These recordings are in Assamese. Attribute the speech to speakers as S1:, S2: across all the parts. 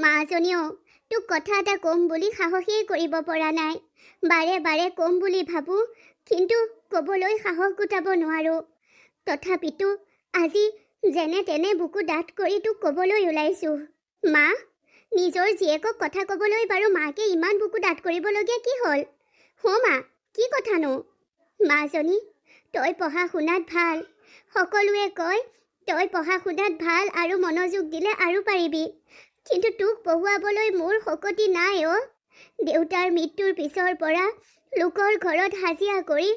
S1: মাজনীও তোক কথা এটা ক'ম বুলি সাহসেই কৰিব পৰা নাই। বাৰে বাৰে ক'ম বুলি ভাবোঁ, কিন্তু ক'বলৈ সাহস গোটাব নোৱাৰোঁ। তথাপিতো আজি যেনে তেনে বুকু ডাঠ কৰি তোক ক'বলৈ ওলাইছোঁ। মা, নিজৰ জীয়েকক কথা ক'বলৈ বাৰু মাকে ইমান বুকু ডাঠ কৰিবলগীয়া কি হ'ল? মা, কি কথানো? মাজনী, তই পঢ়া শুনাত ভাল। সকলোৱে কয় তই পঢ়া শুনাত ভাল আৰু মনোযোগ দিলে আৰু পাৰিবি। কিন্তু তোক পঢ়ুৱাবলৈ মোৰ শক্তি নাই অ'। দেউতাৰ মৃত্যুৰ পিছৰ পৰা লোকৰ ঘৰত হাজিৰা কৰি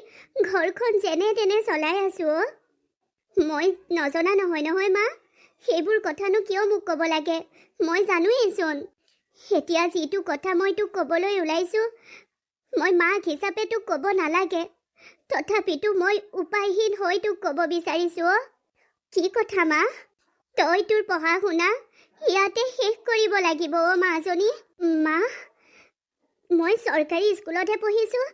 S1: ঘৰখন যেনে তেনে চলাই আছোঁ অ'। মই নজনা নহয় মা। সেইবোৰ কথানো কিয় মোক ক'ব লাগে? মই জানোৱেইচোন। এতিয়া যিটো কথা মই তোক ক'বলৈ ওলাইছোঁ, মই মাক হিচাপে তোক ক'ব নালাগে। তথাপিতো মই উপায়হীন হৈ তোক ক'ব বিচাৰিছোঁ অ'। কি কথা মা? তই তোৰ পঢ়া শুনা ইয়াতে শেষ কৰিব লাগিব অ' মাজনী। মা, মই চৰকাৰী স্কুলতহে পঢ়িছোঁ।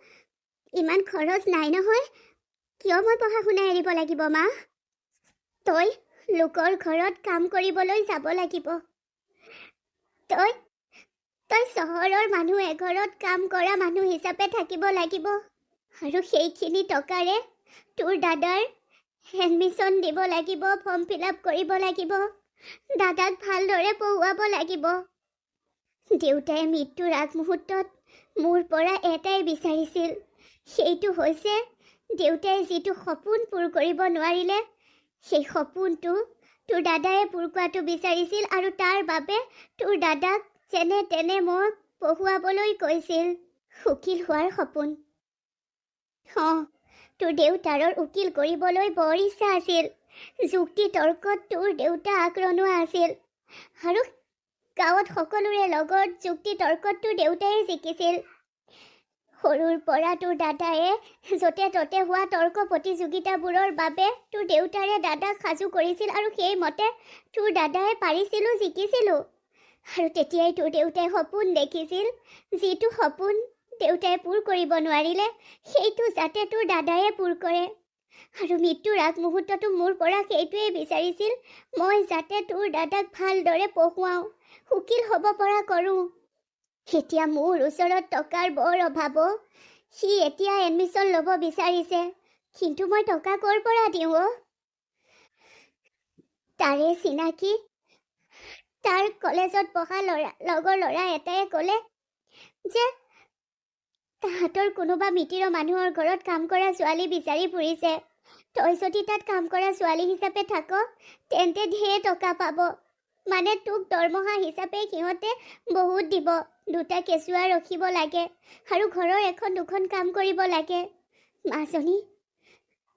S1: ইমান খৰচ নাই নহয়। কিয় মই পঢ়া শুনা এৰিব লাগিব মা? তই লোকৰ ঘৰত কাম কৰিবলৈ যাব লাগিব। তই চহৰৰ মানুহ এঘৰত কাম কৰা মানুহ হিচাপে থাকিব লাগিব। আৰু সেইখিনি টকাৰে তোৰ দাদাৰ এডমিশ্যন দিব লাগিব, ফৰ্ম ফিল-আপ কৰিব লাগিব, দাদাক ভালদৰে পঢ়ুৱাব লাগিব। দেউতাই মৃত্যুৰ আগমুহূৰ্তত মোৰ পৰা এটাই বিচাৰিছিল, সেইটো হৈছে দেউতাই যিটো সপোন পূৰ কৰিব নোৱাৰিলে, সেই সপোনটো তোৰ দাদাই পূৰ কৰাটো বিচাৰিছিল আৰু তাৰ বাবে তোৰ দাদাক যেনে তেনে মোক পঢ়ুৱাবলৈ কৈছিল। উকিল হোৱাৰ সপোন। তোৰ দেউতাৰৰ উকিল কৰিবলৈ বৰ ইচ্ছা আছিল। যুক্তি তৰ্কত তোৰ দেউতা আগৰণুৱা আছিল আৰু গাঁৱত সকলোৰে লগত যুক্তি তৰ্কত তোৰ দেউতাই জিকিছিল। সৰুৰ পৰা তোৰ দাদায়ে য'তে ত'তে হোৱা তৰ্ক প্ৰতিযোগিতাবোৰৰ বাবে তোৰ দেউতাৰে দাদাক সাজু কৰিছিল আৰু সেইমতে তোৰ দাদাই পাৰিছিলো, জিকিছিলো। আৰু তেতিয়াই তোৰ দেউতাই সপোন দেখিছিল, যিটো সপোন দেউতাই পূৰ কৰিব নোৱাৰিলে, সেইটো যাতে তোৰ দাদায়ে পূৰ কৰে। আৰু মৃত্যুৰ আগমুহূৰ্ততো মোৰ পৰা সেইটোৱেই বিচাৰিছিল, মই যাতে তোৰ দাদাক ভালদৰে পঢ়ুৱাওঁ, উকিল হ'ব পৰা কৰোঁ। এতিয়া মোৰ ওচৰত টকাৰ বৰ অভাৱ। সি এতিয়া এডমিশ্যন ল'ব বিচাৰিছে, কিন্তু মই টকা ক'ৰ পৰা দিওঁ অ'? তাৰে চিনাকি তাৰ কলেজত পঢ়া লগৰ ল'ৰা এটাই ক'লে যে তাহাঁতৰ কোনোবা মিতিৰৰ মানুহৰ ঘৰত কাম কৰা ছোৱালী বিচাৰি ফুৰিছে। তই যদি তাত কাম কৰা ছোৱালী হিচাপে থাক, তেন্তে ঢেৰ টকা পাব। মানে তোক দৰমহা হিচাপে সিহঁতে বহুত দিব। 2টা কেঁচুৱা ৰখিব লাগে আৰু ঘৰৰ এখন 2খন কাম কৰিব লাগে। মাজনী,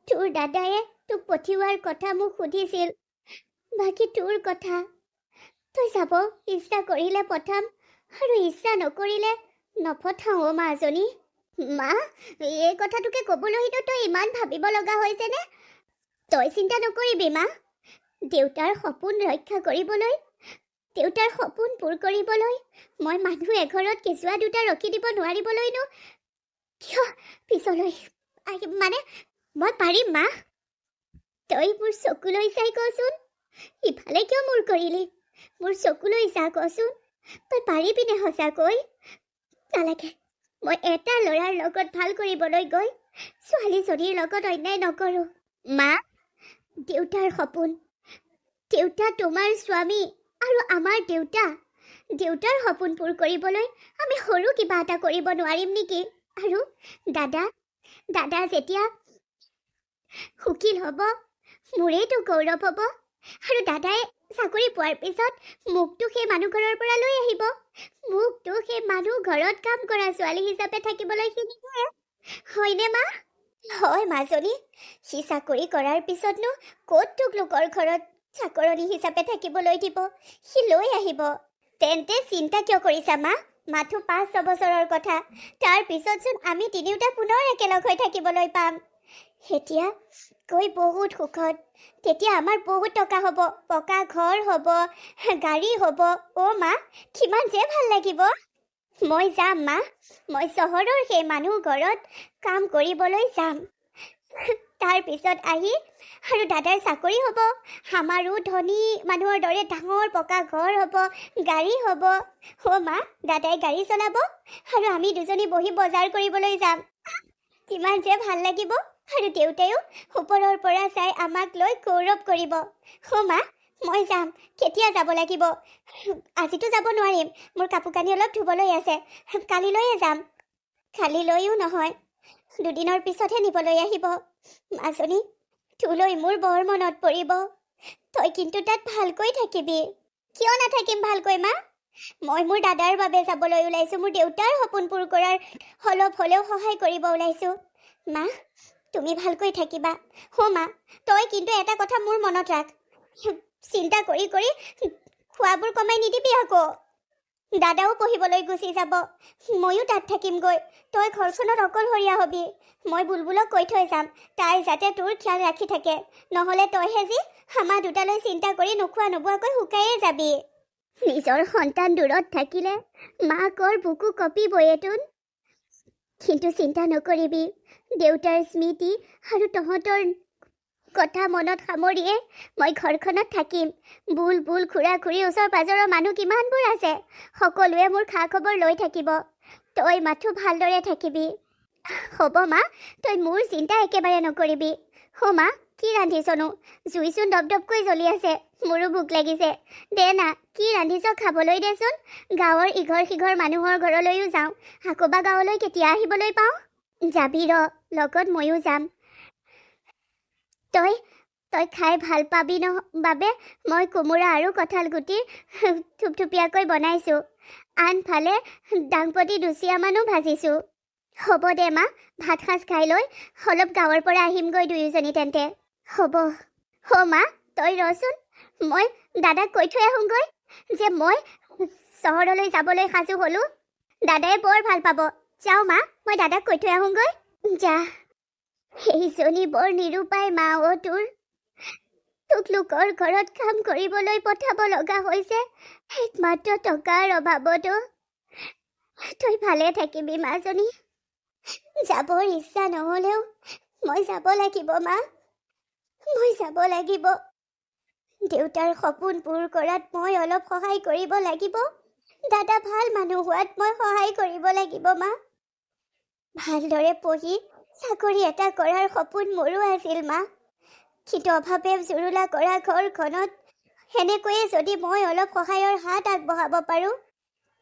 S1: তোৰ দাদায়ে তোক পঠিওৱাৰ কথা মোক সুধিছিল। বাকী তোৰ কথা। তই যাব ইচ্ছা কৰিলে পঠাম আৰু ইচ্ছা নকৰিলে নপঠাওঁ অ' মাজনী। মা, এই কথাটোকে ক'বলৈতো তই ইমান ভাবিব লগা হৈছেনে? তই চিন্তা নকৰিবি মা। দেউতাৰ সপোন ৰক্ষা কৰিবলৈ, দেউতাৰ সপোন পূৰ কৰিবলৈ মই মানুহ এঘৰত কেঁচুৱা 2টা ৰখি দিব নোৱাৰিবলৈনো কিয় পিছলৈ মানে মই পাৰিম মা। তই মোৰ চকুলৈ চাই কচোন, ইফালে কিয় মূৰ কৰিলি? মোৰ চকুলৈ চা কচোন, তই পাৰিবিনে সঁচাকৈ? নালাগে, মই এটা ল'ৰাৰ লগত ভাল কৰিবলৈ গৈ ছোৱালীজনীৰ লগত অন্যায় নকৰোঁ। মা, দেউতাৰ সপোন, দেউতা তোমাৰ স্বামী আৰু আমাৰ দেউতা। দেউতাৰ সপোন পূৰ কৰিবলৈ আমি সৰু কিবা এটা কৰিব নোৱাৰিম নেকি? আৰু দাদা যেতিয়া উকিল হ'ব, মোৰেইতো গৌৰৱ হ'ব। আৰু দাদাই চাকৰি পোৱাৰ পিছত মোকতো সেই মানুহ ঘৰৰ পৰা লৈ আহিব। মোকতো সেই মানুহ ঘৰত কাম কৰা ছোৱালী হিচাপে থাকিবলৈ শিকিছে, হয়নে মা? হয় মাজনী, সি চাকৰি কৰাৰ পিছতনো ক'ত তোক লোকৰ ঘৰত চাকৰণী হিচাপে থাকিবলৈ দিব? সি লৈ আহিব। তেন্তে চিন্তা কিয় কৰিছা মা? মাথো 5-6 বছৰৰ কথা। তাৰ পিছতচোন আমি তিনিওটা পুনৰ একেলগ হৈ থাকিবলৈ পাম। এতিয়া গৈ বহুত সুখত। তেতিয়া আমাৰ বহুত টকা হ'ব, পকা ঘৰ হ'ব, গাড়ী হ'ব। অ' মা, কিমান যে ভাল লাগিব। মই যাম মা, মই চহৰৰ সেই মানুহ ঘৰত কাম কৰিবলৈ যাম। তাৰ পিছত আহি আৰু দাদাৰ চাকৰি হ'ব, আমাৰো ধনী মানুহৰ দৰে ডাঙৰ পকা ঘৰ হ'ব, গাড়ী হ'ব। মা, দাদাই গাড়ী চলাব আৰু আমি দুজনী বহি বজাৰ কৰিবলৈ যাম। কিমান যে ভাল লাগিব। আৰু দেউতায়ো ওপৰৰ পৰা চাই আমাক লৈ গৌৰৱ কৰিব। মা, মই যাম। কেতিয়া যাব লাগিব? আজিতো যাব নোৱাৰিম, মোৰ কাপোৰ কানি অলপ ধুবলৈ আছে, কালিলৈয়ে যাম। কালিলৈও নহয়, দুদিনৰ পিছতহে নিবলৈ আহিব। মাজনী, তোলৈ মোৰ বৰ মনত পৰিব। তই কিন্তু তাত ভালকৈ থাকিবি। কিয় নাথাকিম ভালকৈ মা? মই মোৰ দাদাৰ বাবে যাবলৈ ওলাইছোঁ, মোৰ দেউতাৰ সপোন পূৰ কৰাৰ অলপ হ'লেও সহায় কৰিব ওলাইছোঁ। মা, তুমি ভালকৈ থাকিবা। মা, তই কিন্তু এটা কথা মোৰ মনত ৰাখ, চিন্তা কৰি কৰি খোৱাবোৰ কমাই নিদিবি আকৌ। দাদাও পঢ়িবলৈ গুচি যাব, ময়ো তাত থাকিমগৈ। তই ঘৰখনত অকলশৰীয়া হবি। মই বুলবুলক কৈ থৈ যাম, তাই যাতে তোৰ খিয়াল ৰাখি থাকে। নহ'লে তইহে যি আমাৰ দুটালৈ চিন্তা কৰি নোখোৱা নোবোৱাকৈ শুকায়ে যাবি। নিজৰ সন্তান দূৰত থাকিলে মাকৰ বুকু কঁপিবয়েতোন। কিন্তু চিন্তা নকৰিবি, দেউতাৰ স্মৃতি আৰু তহঁতৰ কথা মনত সামৰিয়ে মই ঘৰখনত থাকিম। বুলবুল, খুৰা খুৰী, ওচৰ পাজৰৰ মানুহ কিমানবোৰ আছে, সকলোৱে মোৰ খা খবৰ লৈ থাকিব। তই মাথো ভালদৰে থাকিবি। হ'ব মা, তই মোৰ চিন্তা একেবাৰে নকৰিবি। মা, কি ৰান্ধিছনো? জুইচোন দপদপকৈ জ্বলি আছে, মোৰো ভোক লাগিছে। দে না, কি ৰান্ধিছ খাবলৈ দেচোন। গাঁৱৰ ইঘৰ সিঘৰ মানুহৰ ঘৰলৈও যাওঁ, আকৌ বা গাঁৱলৈ কেতিয়া আহিবলৈ পাওঁ। যাবি ৰ, লগত ময়ো যাম। তই খাই ভাল পাবি বাবে মই কোমোৰা আৰু কঁঠাল গুটিৰ থুপথুপীয়াকৈ বনাইছোঁ। আনফালে ডাংপতি দুচিয়ামানো ভাজিছোঁ। হ'ব দে মা, ভাত সাজ খাই লৈ অলপ গাঁৱৰ পৰা আহিমগৈ দুয়োজনী তেন্তে। হ'ব। মা, তই ৰচোন, মই দাদাক কৈ থৈ আহোঁগৈ যে মই চহৰলৈ যাবলৈ সাজু হ'লোঁ। দাদাই বৰ ভাল পাব। যাওঁ মা, মই দাদাক কৈ থৈ আহোঁগৈ। যা। সেইজনী বৰ নিৰুপায় মা তোৰ। তোক লোকৰ ঘৰত কাম কৰিবলৈ পঠাব লগা হৈছে একমাত্ৰ টকাৰ অভাৱতো। তই ভালে থাকিবি মাজনী। যাবৰ ইচ্ছা নহ'লেও মই যাব লাগিব মা, মই যাব লাগিব। দেউতাৰ সপোন পূৰ কৰাত মই অলপ সহায় কৰিব লাগিব। দাদা ভাল মানুহ হোৱাত মই সহায় কৰিব লাগিব মা। ভালদৰে পঢ়ি চাকৰি এটা কৰাৰ সপোন মোৰো আছিল মা, কিন্তু অভাৱে জুৰুলা কৰা ঘৰখনত সেনেকৈয়ে যদি মই অলপ সহায়ৰ হাত আগবঢ়াব পাৰোঁ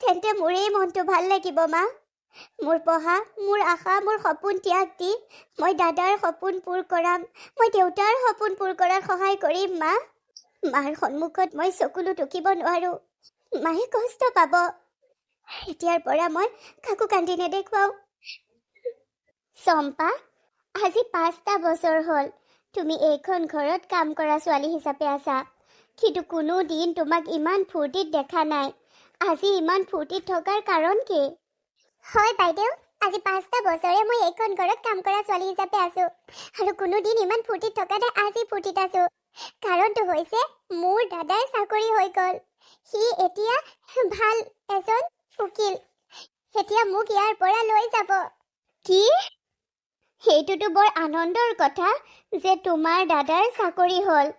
S1: তেন্তে মোৰেই মনটো ভাল লাগিব মা। মোৰ পঢ়া, মোৰ আশা, মোৰ সপোন ত্যাগ দি মই দাদাৰ সপোন পূৰ কৰাম, মই দেউতাৰ সপোন পূৰ কৰাত সহায় কৰিম মা। মাৰ সন্মুখত মই চকুলো টুকিব নোৱাৰোঁ, মায়ে কষ্ট পাব। এতিয়াৰ পৰা মই কাকো কান্দি নেদেখুৱাওঁ। চম্পা, আজি 5টা বছৰ হ'ল তুমি এইখন ঘৰত কাম কৰা ছোৱালী হিচাপে আছা, কিন্তু কোনো দিন তোমাক ইমান ফূৰ্তিত দেখা নাই। আজি ইমান ফূৰ্তিত থকাৰ কাৰণ কি? হয় বাইদেউ, আজি 5টা বছৰে মই এইখন ঘৰত কাম কৰা ছোৱালী হিচাপে আছোঁ, আৰু কোনো দিন ইমান ফূৰ্তিত থকা নাই, আজি ফূৰ্তিত আছোঁ। কাৰণটো হৈছে মোৰ দাদাৰ চাকৰি হৈ গ'ল। সি এতিয়া ভাল এজন উকিল। এতিয়া মোক ইয়াৰ পৰা লৈ যাব। কি? সেইটোতো বৰ আনন্দৰ কথা যে তোমাৰ দাদাৰ চাকৰি হ'ল।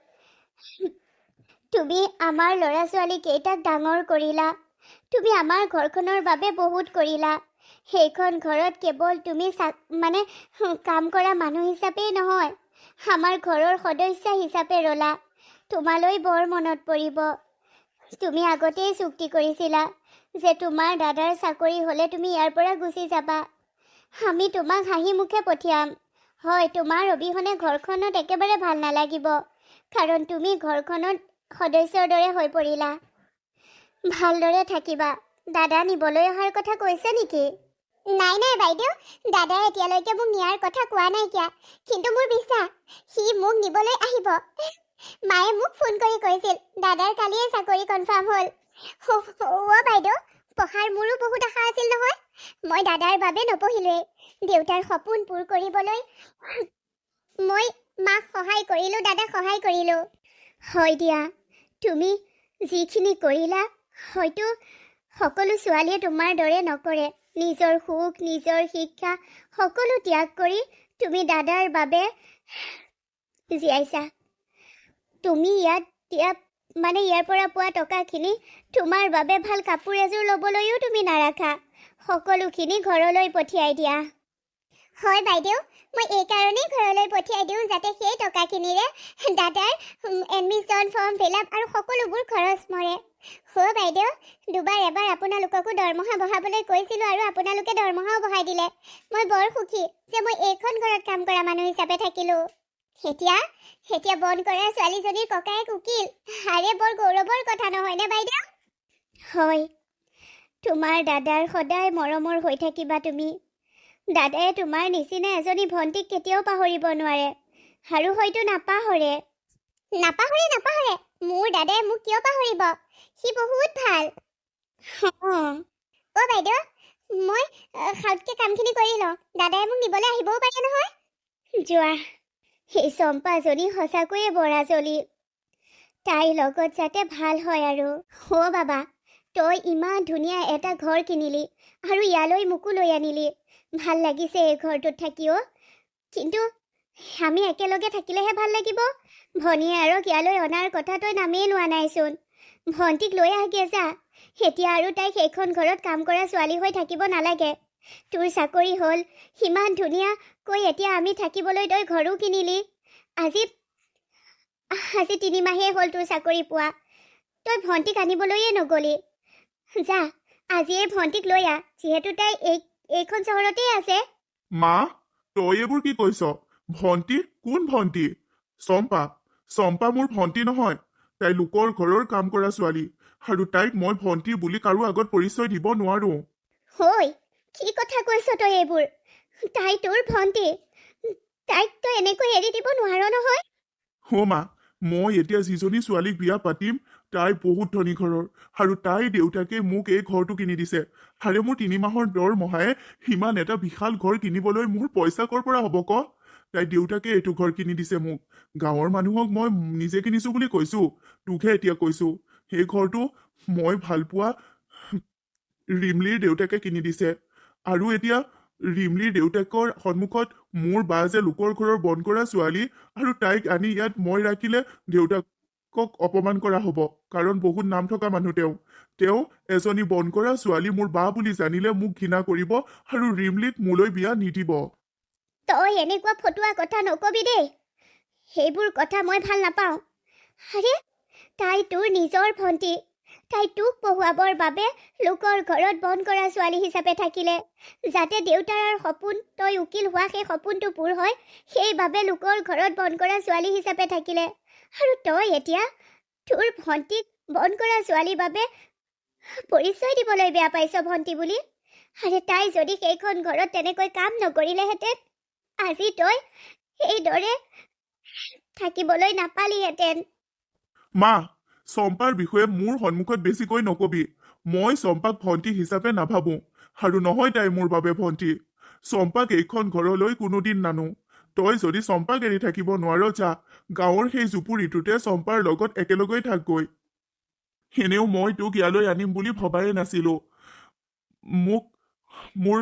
S1: তুমি আমাৰ ল'ৰা ছোৱালী কেইটাক ডাঙৰ কৰিলা, তুমি আমাৰ ঘৰখনৰ বাবে বহুত কৰিলা। সেইখন ঘৰত কেৱল তুমি কাম কৰা মানুহ হিচাপেই নহয়, আমাৰ ঘৰৰ সদস্য হিচাপে ৰলা। তোমালৈ বৰ মনত পৰিব। তুমি আগতেই চুক্তি কৰিছিলা যে তোমাৰ দাদাৰ চাকৰি হ'লে তুমি ইয়াৰ পৰা গুচি যাবা। আমি তোমাক হাঁহি মুখে পঠিয়াম। হয়, তোমাৰ অবিহনে ঘৰখনত একেবাৰে ভাল নালাগিব, কাৰণ তুমি ঘৰখনত সদস্যৰ দৰে হৈ পৰিলা। ভালদৰে থাকিবা। দাদা নিবলৈ অহাৰ কথা কৈছে নেকি? নাই বাইদেউ, দাদাই এতিয়ালৈকে মোক নিয়াৰ কথা কোৱা নাইকিয়া, কিন্তু মোৰ বিশ্বাস সি মোক নিবলৈ আহিব। মায়ে মোক ফোন কৰি কৈছিল দাদাৰ কালিয়ে চাকৰি কনফাৰ্ম হ'ল। বাইদেউ, পঢ়াৰ মোৰো বহুত আশা আছিল নহয়। মই দাদাৰ বাবে নপঢ়িলোৱেই, দেউতাৰ সপোন পূৰ কৰিবলৈ মই মাক সহায় কৰিলোঁ, দাদাক সহায় কৰিলোঁ। হয় দিয়া, তুমি যিখিনি কৰিলা হয়তো সকলো ছোৱালীয়ে তোমাৰ দৰে নকৰে। নিজৰ সুখ, নিজৰ শিক্ষা সকলো ত্যাগ কৰি তুমি দাদাৰ বাবে জীয়াইছা। তুমি ইয়াৰ পৰা পোৱা টকাখিনি তোমাৰ বাবে ভাল কাপোৰ এযোৰ ল'বলৈও তুমি নাৰাখা। সকলোখিনি ঘৰলৈ পঠিয়াই দিয়া। হয় বাইদেউ, মই এইকাৰণেই ঘৰলৈ পঠিয়াই দিওঁ যাতে সেই টকাখিনিৰে দাদাৰ এডমিশ্যন ফৰ্ম ফিলআপ আৰু সকলোবোৰ খৰচ মৰে। হয় বাইদেউ, দুবাৰ এবাৰ আপোনালোককো দৰমহা বঢ়াবলৈ কৈছিলোঁ আৰু আপোনালোকে দৰমহাও বঢ়াই দিলে। মই বৰ সুখী যে মই এইখন ঘৰত কাম কৰা মানুহ হিচাপে থাকিলোঁ। এতিয়া বন কৰা ছোৱালীজনীৰ ককায়েক উকিল। আৰে বৰ গৌৰৱৰ কথা নহয়নে বাইদেউ? হয়, তোমাৰ দাদাৰ সদায় মৰমৰ হৈ থাকিবা তুমি। দাদাই তোমাৰ নিচিনা এজনী ভণ্টিক কেতিয়াও পাহৰিব নোৱাৰে আৰু হয়তো নাপাহৰে। মোৰ দাদাই মোক কিয় পাহৰিব? সি বহুত ভাল। অ বাইদেউ, মই খাউতকে কামখিনি কৰি লওঁ। দাদাই মোক নিবলৈ আহিবও পাৰে নহয়। যোৱা। সেই চম্পাজনী সঁচাকৈয়ে বৰাজলী। তাইৰ লগত যাতে ভাল হয় আৰু। অ বাবা, তই ইমান ধুনীয়া এটা ঘৰ কিনিলি আৰু ইয়ালৈ মোকো লৈ আনিলি। ভাল লাগিছে এই ঘৰটোত থাকিও। কিন্তু আমি একেলগে থাকিলেহে ভাল লাগিব। ভনীয়ে আৰু ইয়ালৈ অনাৰ কথা তই নামেই লোৱা নাইচোন। ভণ্টিক লৈ আহগে যা। এতিয়া আৰু তাই সেইখন ঘৰত কাম কৰা ছোৱালী হৈ থাকিব নালাগে। তোৰ চাকৰি হ'ল, সিমান ধুনীয়াকৈ এতিয়া আমি থাকিবলৈ তই ঘৰো কিনিলি। আজি 3 মাহেই হ'ল তোৰ চাকৰি পোৱা। তই ভণ্টিক আনিবলৈয়ে নগলি। যা, আজিয়ে ভণ্টিক লৈ আহ, যিহেতু তাই এইখন চহৰতেই আছে।
S2: মা, তই এইবোৰ কি কৈছ? ভণ্টি? কোন ভণ্টি? চম্পা মোৰ ভণ্টি নহয়। তাই লোকৰ ঘৰৰ কাম কৰা ছোৱালী আৰু তাইক মই ভণ্টি বুলি কাৰো আগত পৰিচয় দিব নোৱাৰো।
S1: হয়, কি কথা কৈছ তই এইবোৰ? তাই তোৰ ভণ্টি। তাইক তই এনেকৈ এৰি দিব নোৱাৰ নহয়।
S2: মা, মই এতিয়া যিজনী ছোৱালীক বিয়া পাতিম তাই বহুত ধনী ঘৰৰ আৰু তাইৰ দেউতাকে মোক এই ঘৰটো কিনি দিছে। আৰু মোৰ 3 মাহৰ দৰমহাই সিমান এটা বিশাল ঘৰ কিনিবলৈ মোৰ পইচা ক'ৰ পৰা হ'ব ক? তাই দেউতাকে এইটো ঘৰ কিনি দিছে মোক। গাঁৱৰ মানুহক মই নিজে কিনিছো বুলি কৈছো, তোকহে এতিয়া কৈছো। সেই ঘৰটো মই ভালপোৱা ৰিমলিৰ দেউতাকে কিনি দিছে। আৰু এতিয়া ৰিমলিৰ দেউতাকৰ সন্মুখত মোৰ বা যে লোকৰ ঘৰৰ বন কৰা ছোৱালী আৰু তাইক আনি ইয়াত মই ৰাখিলে দেউতাকক অপমান কৰা হ'ব। কাৰণ বহুত নাম থকা মানুহ তেওঁ এজনী বন কৰা ছোৱালী মোৰ বা বুলি জানিলে মোক ঘৃণা কৰিব আৰু ৰিমলিক মোলৈ বিয়া নিদিব।
S1: তই এনেকুৱা ফটুৱা কথা নকবি দেই। সেইবোৰ কথা মই ভাল নাপাওঁ। আৰে, তাই তোৰ নিজৰ ভণ্টি। তাই তোক পঢ়ুৱাবৰ বাবে লোকৰ ঘৰত বন কৰা ছোৱালী হিচাপে থাকিলে। যাতে দেউতাৰ সপোন তই উকিল হোৱা সেই সপোনটো পূৰ হয়, সেইবাবে লোকৰ ঘৰত বন কৰা ছোৱালী হিচাপে থাকিলে। আৰু তই এতিয়া তোৰ ভণ্টিক বন কৰা ছোৱালীৰ বাবে পৰিচয় দিবলৈ বেয়া পাইছ ভণ্টি বুলি। আৰে তাই যদি সেইখন ঘৰত তেনেকৈ কাম নকৰিলেহেঁতেন, আজি তই এইদৰে থাকিবলৈ নাপালিহেঁতেন।
S2: মা, চম্পাৰ বিষয়ে মোৰ সন্মুখত বেছিকৈ নকবি। মই চম্পাক ভণ্টি হিচাপে নাভাবো আৰু নহয় তাই মোৰ বাবে ভণ্টি। চম্পাক এইখন ঘৰলৈ কোনোদিন নানো। তই যদি চম্পাক এৰি থাকিব নোৱাৰ, যা, গাঁৱৰ সেই জুপুৰিটোতে চম্পাৰ লগত একেলগেই থাকগৈ। এনেও মই তোক ইয়ালৈ আনিম বুলি ভবাই নাছিলো। মোৰ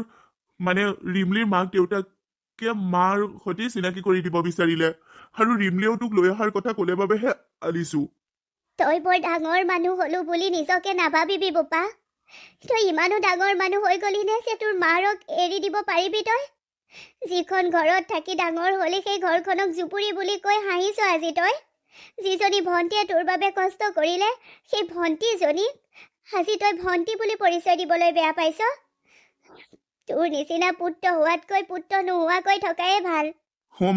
S2: ৰিমলিৰ মাক দেউতাকে মাৰ সৈতে চিনাকি কৰি দিব বিচাৰিলে আৰু ৰিমলিয়েও তোক লৈ অহাৰ কথা ক'লে বাবেহে আনিছো।
S1: তই বৰ ডাঙৰ মানুহ হলো বুলি নিজকে নাভাবিবি বোপা। তই ইমানো ডাঙৰ মানুহ হৈ গলি নে যে তোৰ মাৰক এৰি দিব পাৰিবি তই? যিখন ঘৰত থাকি ডাঙৰ হলি সেই ঘৰখনক জুপুৰি বুলি কৈ হাঁহিছ আজি তই। যিজনী ভণ্টিয়ে তোৰ বাবে কষ্ট কৰিলে, সেই ভণ্টিজনীক আজি তই ভণ্টি বুলি পৰিচয় দিবলৈ বেয়া পাইছ। তোৰ নিচিনা পুত্ৰ হোৱাতকৈ পুত্ৰ নোহোৱাকৈ থকাই ভাল।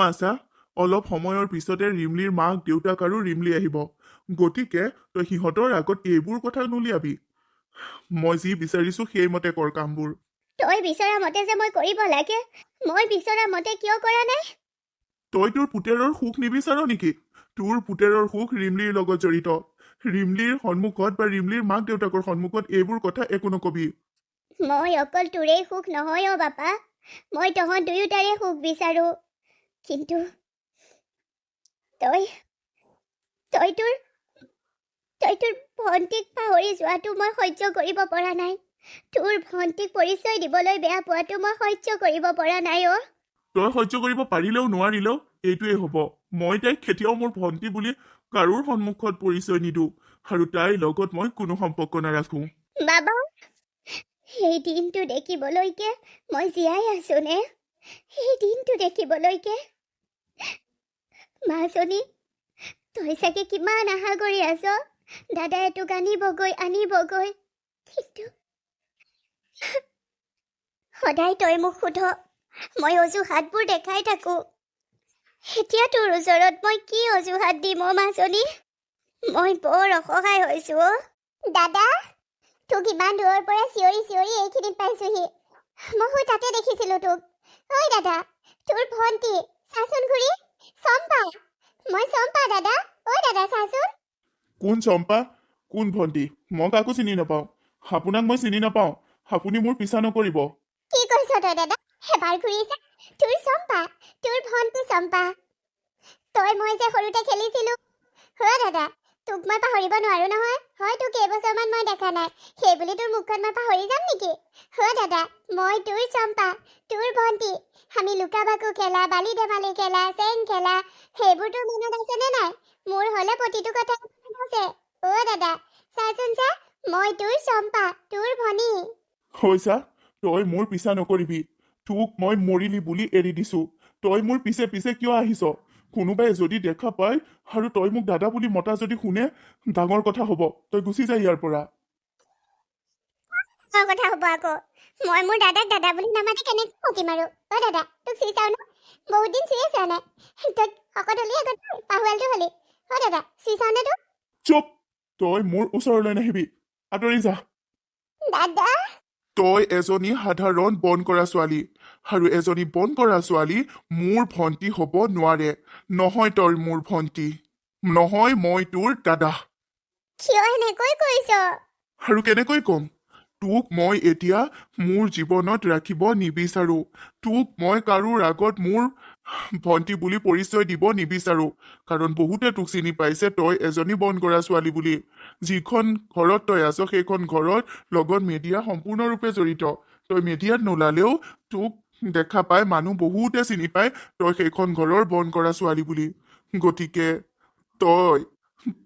S2: আছা, অলপ সময়ৰ পিছতে ৰিমলিৰ মাক দেউতাক আৰু ৰিমলি আহিব। গতিকে তই সিহঁতৰ আগত এইবোৰ কথা নুলিয়াবি। মই যি বিচাৰিছো সেইমতে কৰ কামবোৰ।
S1: তই বিচৰা মতে যে মই কৰিব লাগে, মই বিচৰা মতে কিয় কৰা নাই?
S2: তই তোৰ পুতেৰৰ সুখ নিবিচাৰ নেকি? তোৰ পুতেৰৰ সুখ ৰিমলিৰ লগত জড়িত। ৰিমলিৰ সন্মুখত বা ৰিমলিৰ মাক দেউতাকৰ সন্মুখত এইবোৰ কথা একো নকবি।
S1: মই অকল তোৰেই সুখ নহয় অ বাপা, মই তহঁত দুয়োটাৰে সুখ বিচাৰো। কিন্তু তই তই তোৰ ভণ্টিক পাহৰি যোৱাটো মই সহ্য কৰিব পৰা নাই। তোৰ ভণ্টিক পৰিচয় দিবলৈ বেয়া পোৱাটো মই সহ্য কৰিব পৰা নাই অ'।
S2: তই সহ্য কৰিব পাৰিলেও নোৱাৰিলেও এইটোৱেই হ'ব। মই তাইক কেতিয়াও মোৰ ভণ্টি বুলি কাৰোৰ সন্মুখত পৰিচয় নিদিওঁ আৰু তাইৰ লগত মই কোনো সম্পৰ্ক নাৰাখোঁ।
S1: বাবা, সেই দিনটো দেখিবলৈকে মই জীয়াই আছো নে? সেই দিনটো দেখিবলৈকে মাজনী, তই চাগে কিমান আশা কৰি আছ দাদাই তোক আনিবগৈ, কিন্তু সদায় তই মোক সোধ, মই অজুহাতবোৰ দেখাই থাকো। এতিয়া তোৰ ওচৰত মই কি অজুহাত দিম অ' মাজনী? মই বৰ অসহায় হৈছো অ'। দাদা, তোক ইমান দূৰৰ পৰা চিঞৰি চিঞৰি এইখিনিত পাইছোহি। মই তাতে দেখিছিলো তোক। ঐ দাদা, তোৰ ভণ্টি, চাচোন ঘূৰি, চম্পা। মই চম্পা দাদা। ঐ দাদা চাচোন।
S2: কোন চম্পা? কোন ভণ্টি? মই কাকো চিনি নাপাওঁ। আপোনাক মই চিনি নাপাওঁ। আপুনি মোৰ পিছা নকৰিব।
S1: কি কৈছ তই দাদা? এবাৰ ঘূৰিছা, তোৰ চম্পা, তোৰ ভণ্টি চম্পা। তই মই যে সৰুতে খেলিছিলো। দাদা, তোক মই পাহৰিব নোৱাৰো নহয়। হয়তো কেইবছৰমান মই দেখা নাই, সেইবুলি তোৰ মুখখন মই পাহৰি যাম নেকি? দাদা, মই তোৰ চম্পা, তোৰ ভণ্টি। আমি লুকা ভাকু খেলা, বালি ধেমালি খেলা, চেং খেলা, সেইবোৰ তোৰ মনত আছেনে নাই? মোৰ হলে প্ৰতিটো কথা মনত আছে। দাদা, চাচোন চা, মই তোৰ চম্পা, তোৰ ভনী।
S2: হৈছা, তই মোৰ পিছা নকৰিবি। তোক মই মৰিলি বুলি এৰি দিছো। তই মোৰ পিছে পিছে কিয় আহিছ? কোনোবাই যদি দেখা পায় আৰু তই মোক দাদা বুলি মতা যদি শুনে, ডাঙৰ কথা হ'ব। তই গুচি যা ইয়াৰ পৰা।
S1: কথা হ'ব আকৌ। মই মোৰ দাদাক দাদা বুলি নামাতি কেনেকৈ থাকিম আৰু? দাদা, তোক চিনি চাও ন? বহুত দিন চিনিয়ে চোৱা নাই। তই শকত হলি আগত পাহুৱালটো হলি। দাদা, চিনি চাও নে তোক?
S2: চুপ! তই মোৰ ওচৰলৈ নাহিবি। আঁতৰি যা।
S1: দাদা,
S2: তই এজনী সাধাৰণ বন কৰা ছোৱালী, আৰু এজনী বন কৰা ছোৱালী মোৰ ভণ্টি হ'ব নোৱাৰে। নহয় তই মোৰ ভণ্টি, নহয় মই তোৰ দাদা।
S1: কিয় এনেকৈ কৈছ?
S2: আৰু কেনেকৈ ক'ম? তোক মই এতিয়া মোৰ জীৱনত ৰাখিব নিবিচাৰো। তোক মই কাৰোৰ আগত মোৰ ভণ্টি বুলি পৰিচয় দিব নিবিচাৰো, কাৰণ বহুতে তোক চিনি পাইছে তই এজনী বন কৰা ছোৱালী বুলি। যিখন ঘৰত তই আছ সেইখন ঘৰত লগত মিডিয়া সম্পূৰ্ণৰূপে জড়িত। তই মিডিয়াত নোলালেও তোক দেখা পাই মানুহ বহুতে চিনি পায় তই সেইখন ঘৰৰ বন কৰা ছোৱালী বুলি। গতিকে তই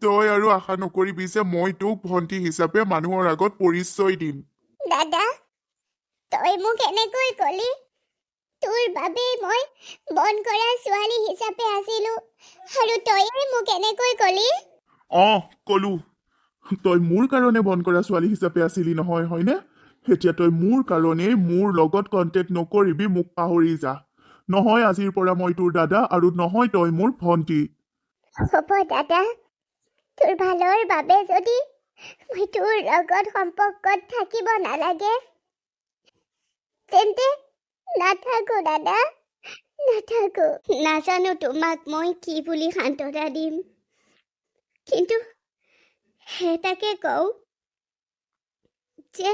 S2: তই আৰু আশা নকৰিবি যে মই তোক ভণ্টি হিচাপে মানুহৰ আগত পৰিচয় দিম।
S1: দাদা, তই মোক এনেকৈ কলি? তোৰ বাবেই মই বন কৰা ছোৱালী হিচাপে আছিলো, আৰু তই মোক এনেকৈ কলি?
S2: কলো। তই মোৰ কাৰণে বন কৰা ছোৱালী হিচাপে আছিলি নহয়, হয়নে? এতিয়া তই মোৰ কাৰণে মোৰ লগত কণ্টেক্ট নকৰিবি, মোক পাহৰি যা। নহয় আজিৰ পৰা মই তোৰ দাদা, আৰু নহয় তই মোৰ ভণ্টি।
S1: হ'ব দাদা, তোৰ ভালৰ বাবে যদি মই তোৰ লগত সম্পৰ্কত থাকিব নালাগে, তেন্তে নাথাকো দাদা, নাথাকো। নাজানো তোমাক মই কি বুলি সান্তনা দিম, কিন্তু এটাকে কওঁ যে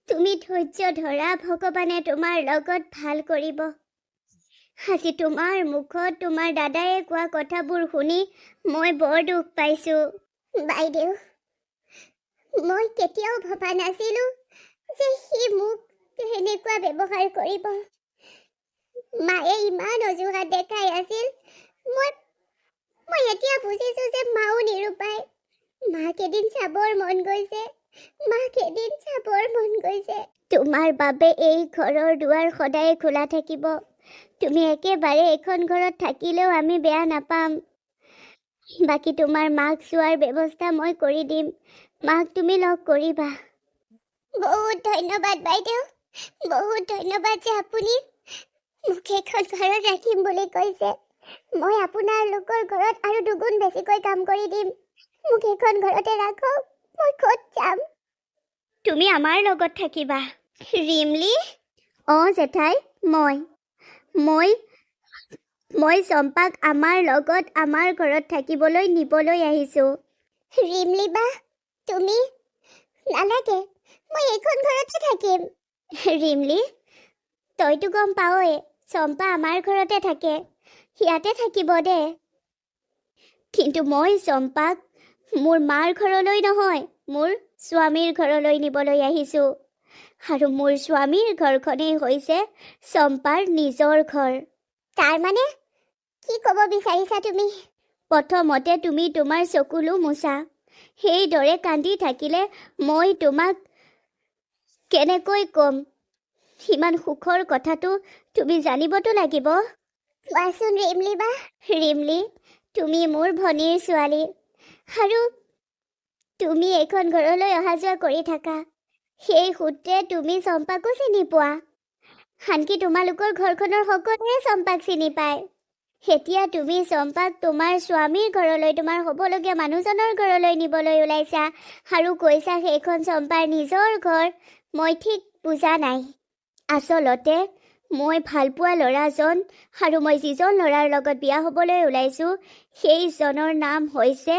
S1: তুমি ধৈৰ্য ধৰা, ভগৱানে তোমাৰ লগত ভাল কৰিব। আজি তোমাৰ মুখত তোমাৰ দাদায়ে কোৱা কথাবোৰ শুনি মই বৰ দুখ পাইছো। বাইদেউ, মই কেতিয়াও ভবা নাছিলো যে সি মোক এনেকুৱা ব্যৱহাৰ কৰিব। মায়ে ইমান অজুহাত দেখাই আছিল। মই এতিয়া বুজিছো যে মাও নিৰূপায়। মাক এদিন চাবৰ মন গৈছে, তোমাৰ বাবে এই ঘৰৰ দুৱাৰ সদায় খোলা থাকিব। তুমি একেবাৰে এইখন ঘৰত থাকিলেও আমি বেয়া নাপাম। বাকী তোমাৰ মাক চোৱাৰ ব্যৱস্থা মই কৰি দিম। মাক তুমি লগ কৰিবা। বহুত ধন্যবাদ বাইদেউ, বহুত ধন্যবাদ যে আপুনি মোক এইখন ঘৰত ৰাখিম বুলি কৈছে। মই আপোনালোকৰ ঘৰত আৰু দুগুণ বেছিকৈ কাম কৰি দিম। মোক এইখন ঘৰতে ৰাখক, মই ক'ত যাম? তুমি আমাৰ লগত থাকিবা। ৰিমলি? জেঠাই, মই চম্পাক আমাৰ লগত আমাৰ ঘৰত থাকিবলৈ নিবলৈ আহিছো। ৰিমলি বা, তুমি? নালাগে, মই এইখন ঘৰতে থাকিম। ৰিমলি, তইতো গম পাৱয়ে চম্পা আমাৰ ঘৰতে থাকে, ইয়াতে থাকিব দে। কিন্তু মই চম্পাক মোৰ মাৰ ঘৰলৈ নহয়, মোৰ স্বামীৰ ঘৰলৈ নিবলৈ আহিছোঁ। আৰু মোৰ স্বামীৰ ঘৰখনেই হৈছে চম্পাৰ নিজৰ ঘৰ। তাৰমানে কি ক'ব বিচাৰিছা তুমি? প্ৰথমতে তুমি তোমাৰ চকুলো মোচা। সেইদৰে কান্দি থাকিলে মই তোমাক কেনেকৈ ক'ম? সিমান সুখৰ কথাটো তুমি জানিবতো লাগিব। কোৱাচোন ৰিমলি বা। ৰিমলি, তুমি মোৰ ভনীৰ ছোৱালী আৰু তুমি এইখন ঘৰলৈ অহা যোৱা কৰি থাকা। সেই সূত্ৰে তুমি চম্পাকো চিনি পোৱা। আনকি তোমালোকৰ ঘৰখনৰ সকলোৱে চম্পাক চিনি পায়। এতিয়া তুমি চম্পাক তোমাৰ স্বামীৰ ঘৰলৈ, তোমাৰ হ'বলগীয়া মানুহজনৰ ঘৰলৈ নিবলৈ ওলাইছা আৰু কৈছা সেইখন চম্পাৰ নিজৰ ঘৰ। মই ঠিক বুজা নাই। আচলতে মই ভালপোৱা ল'ৰাজন আৰু মই যিজন ল'ৰাৰ লগত বিয়া হ'বলৈ ওলাইছোঁ সেইজনৰ নাম হৈছে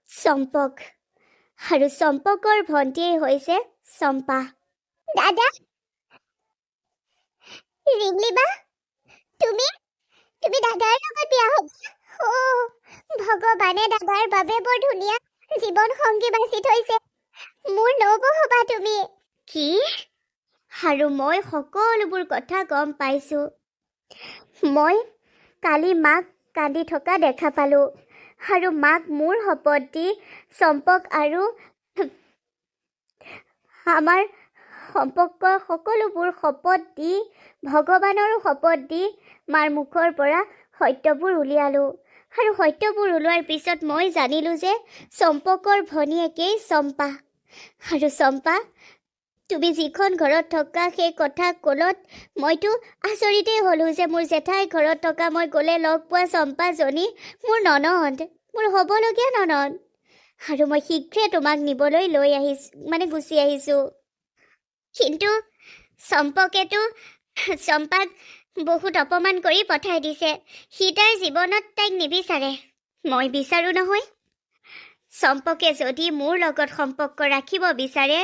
S1: চম্পক আৰু চম্পকৰ ভণ্টিয়েই হৈছে চম্পা। দাদা, ৰিমলি বা, তুমি দাদাৰ লগত বিয়া হ'ব? ভগৱানে দাদাৰ বাবে বৰ ধুনীয়া জীৱন সংগী বাছি থৈছে। মোৰ নবৌ হ'বা তুমি। কি? আৰু মই সকলোবোৰ কথা গম পাইছোঁ। মই কালি মাক কান্দি থকা দেখা পালোঁ আৰু মাক মোৰ শপত দি চম্পক আৰু আমাৰ সম্পৰ্কৰ সকলোবোৰ শপত দি, ভগৱানৰো শপত দি মাৰ মুখৰ পৰা সত্যবোৰ উলিয়ালোঁ। আৰু সত্যবোৰ ওলোৱাৰ পিছত মই জানিলোঁ যে চম্পকৰ ভনীয়েকেই চম্পা। আৰু চম্পা, তুমি যিখন ঘৰত থকা সেই কথা ক'লত মইতো আচৰিতেই হ'লোঁ যে মোৰ জেঠাই ঘৰত থকা মই গ'লে লগ পোৱা চম্পাজনী মোৰ ননদ, মোৰ হ'বলগীয়া ননদ। আৰু মই শীঘ্ৰে তোমাক নিবলৈ গুচি আহিছোঁ। কিন্তু চম্পকেতো চম্পাক বহুত অপমান কৰি পঠাই দিছে। সি তাৰ জীৱনত তাইক নিবিচাৰে। মই বিচাৰোঁ নহয়। চম্পকে যদি মোৰ লগত সম্পৰ্ক ৰাখিব বিচাৰে,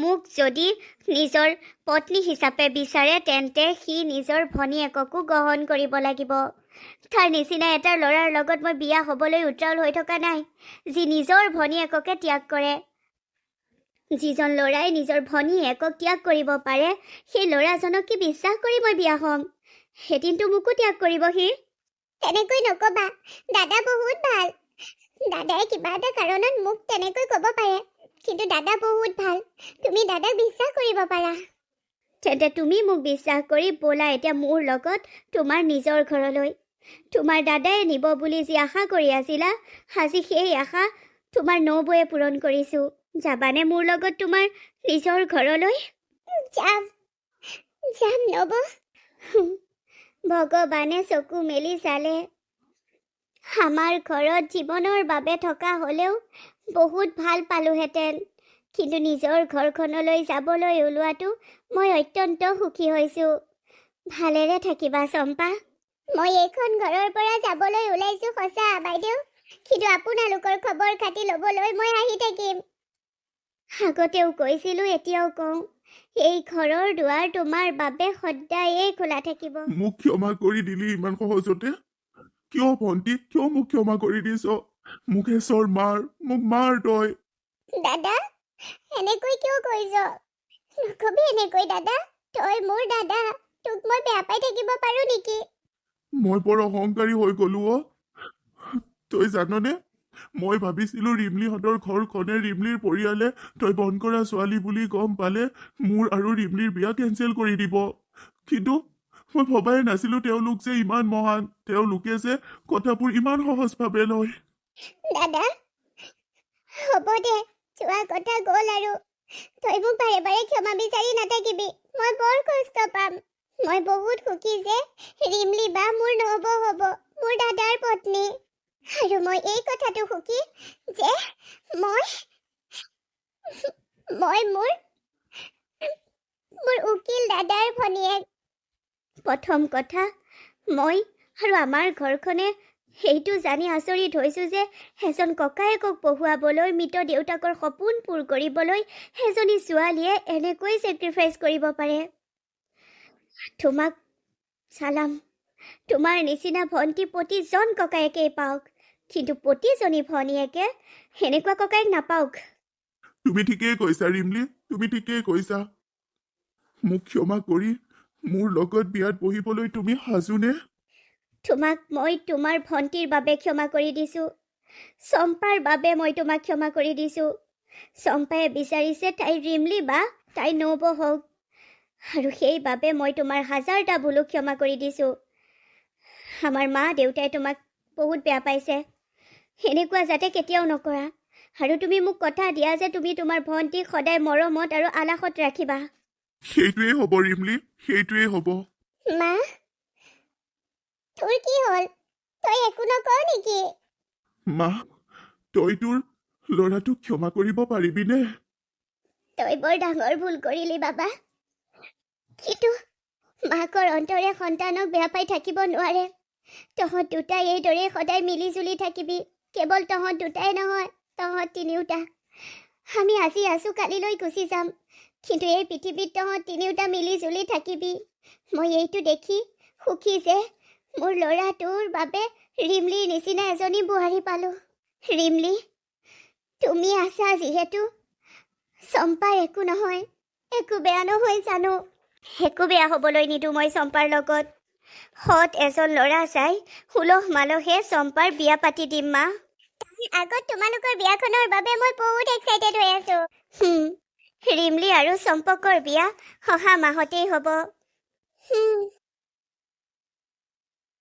S1: মোক যদি নিজৰ পত্নী হিচাপে বিচাৰে, তেন্তে সি নিজৰ ভনীয়েককো গ্ৰহণ কৰিব লাগিব। তাৰ নিচিনা এটা ল'ৰাৰ লগত মই বিয়া হ'বলৈ উত্ৰাৱল হৈ থকা নাই, যি নিজৰ ভনীয়েককে ত্যাগ কৰে। যিজন ল'ৰাই নিজৰ ভনীয়েকক ত্যাগ কৰিব পাৰে, সেই ল'ৰাজনক কি বিশ্বাস কৰি মই বিয়া হ'ম? এদিনতো মোকো ত্যাগ কৰিব সি। তেনেকৈ নক'বা, দাদা বহুত ভাল। দাদাই কিবা এটা কাৰণত মোক তেনেকৈ ক'ব পাৰে, কিন্তু দাদা বহুত ভাল। তুমি দাদাক বিশ্বাস কৰিব পাৰা। তেন্তে তুমি মোক বিশ্বাস কৰি ব'লা এতিয়া মোৰ লগত তোমাৰ নিজৰ ঘৰলৈ। তোমাৰ দাদাই নিব বুলি যি আশা কৰি আছিলা, আজি সেই আশা তোমাৰ নবৌয়ে পূৰণ কৰিছোঁ। যাবানে মোৰ লগত তোমাৰ নিজৰ ঘৰলৈ? যাম নবৌ। ভগৱানে চকু মেলি চালে আমাৰ ঘৰত জীৱনৰ বাবে থকা হ'লেও বহুত ভাল পালোহেঁতেন, কিন্তু নিজৰ ঘৰখনলৈ যাবলৈ ওলোৱাটো মই অত্যন্ত সুখী হৈছোঁ। ভালেৰে থাকিবা চম্পা। মই এইখন ঘৰৰ পৰা যাবলৈ ওলাইছোঁ সঁচা বাইদেউ, কিন্তু আপোনালোকৰ খবৰ খাতি ল'বলৈ মই আহি থাকিম। আগতেও কৈছিলোঁ, এতিয়াও কওঁ, এই ঘৰৰ দুৱাৰ তোমাৰ বাবে সদায়েই খোলা থাকিব।
S2: মোক ক্ষমা কৰি দিলি ইমান সহজতে? কিয় ভণ্টি, কিয় মোক ক্ষমা কৰি দিছ? মুকেশৰ মোক মাৰ তই।
S1: দাদা, এনেকৈ কিয় কৈছ? নকবি এনেকৈ দাদা, তই মোৰ দাদা, তোক মই বেয়া পাই থাকিব পাৰোঁ নেকি?
S2: মই বৰ অহংকাৰী হৈ গ'লো অ। তই জাননে, মই ভাবিছিলোঁ ৰিমলিহঁতৰ ঘৰখনে ৰিমলিৰ পৰিয়ালে তই বন্ধ কৰা ছোৱালী বুলি গম পালে মোৰ আৰু ৰিমলিৰ বিয়া কেঞ্চেল কৰি দিব। কিন্তু মই ভবাই নাছিলোঁ তেওঁলোক যে ইমান মহান, তেওঁলোকে যে কথাবোৰ ইমান সহজভাৱে লয়।
S1: দাদা, হ'ব দে, যোৱা কথা গ'ল আৰু। তই মোক বাৰে বাৰে ক্ষমা বিচাৰি নাথাকিবি, মই বৰ কষ্ট পাম। মই বহুত সুখী যে ৰিমলি বা মোৰ নবৌ হ'ব, মোৰ দাদাৰ পত্নী। আৰু মই এই কথাটো সুখী যে মই মোৰ উকিল দাদাৰ ভনীয়েক। প্ৰথম কথা, মই আৰু আমাৰ ঘৰখনে সেইটো জানি আচৰিত হৈছোঁ যে এজন ককায়েকক পঢ়ুৱাবলৈ, মৃত দেউতাকৰ সপোন পূৰ কৰিবলৈ এজনী ছোৱালীয়ে এনেকৈ ছেক্ৰিফাইচ কৰিব পাৰে। তোমাক চালাম। তোমাৰ নিচিনা ভণ্টি প্ৰতিজন ককায়েকেই পাওক, কিন্তু প্ৰতিজনী ভনীয়েকে সেনেকুৱা ককাইক নাপাওক।
S2: তুমি ঠিকেই কৈছা ৰিমলি, তুমি ঠিকেই কৈছা। মোক ক্ষমা কৰি মোৰ লগত বিয়াত বহিবলৈ তুমি সাজুনে?
S1: তোমাক মই তোমাৰ ভণ্টিৰ বাবে ক্ষমা কৰি দিছোঁ। চম্পাৰ বাবে মই তোমাক ক্ষমা কৰি দিছোঁ। চম্পাই বিচাৰিছে তাই ৰিমলি বা তাই নবৌ হওক, আৰু সেইবাবে মই তোমাৰ হাজাৰটা ভুলক ক্ষমা কৰি দিছোঁ। আমাৰ মা দেউতাই তোমাক বহুত বেয়া পাইছে, সেনেকুৱা যাতে কেতিয়াও নকৰা। আৰু তুমি মোক কথা দিয়া যে তুমি তোমাৰ ভণ্টিক সদায় মৰমত আৰু আলাসত ৰাখিবা।
S2: সেইটোৱেই হ'ব ৰিমলি, সেইটোৱেই হ'ব।
S1: মা, তোৰ কি হ'ল? তই একো নকওঁ নেকি?
S2: মা, তই তোৰ ল'ৰাটোক ক্ষমা কৰিব পাৰিবিনে?
S1: তই বৰ ডাঙৰ ভুল কৰিলি বাবা। কিন্তু মাকৰ অন্তৰে সন্তানক বেয়া পাই থাকিব নোৱাৰে। তহঁত দুটাই এইদৰে সদায় মিলি জুলি থাকিবি। কেৱল তহঁত দুটাই নহয়, তহঁত তিনিওটা। আমি আজি আছোঁ, কালিলৈ গুচি যাম, কিন্তু এই পৃথিৱীত তহঁত তিনিওটা মিলি জুলি থাকিবি। মই এইটো দেখি সুখী যে মোৰ ল'ৰাটোৰ বাবে ৰিমলিৰ নিচিনা এজনী বোৱাৰী পালোঁ। ৰিমলি, তুমি আছা যিহেতু চম্পাৰ একো নহয়, একো বেয়া নহয় জানো। একো বেয়া হ'বলৈ নিদিওঁ মই চম্পাৰ লগত। সৎ এজন ল'ৰা চাই সুলভ মালহে চম্পাৰ বিয়া পাতি দিম মা। আগত তোমালোকৰ বিয়াখনৰ বাবে মই বহুত এক্সাইটেড হৈ আছো। ৰিমলি আৰু চম্পকৰ বিয়া অহা মাহতেই হ'ব।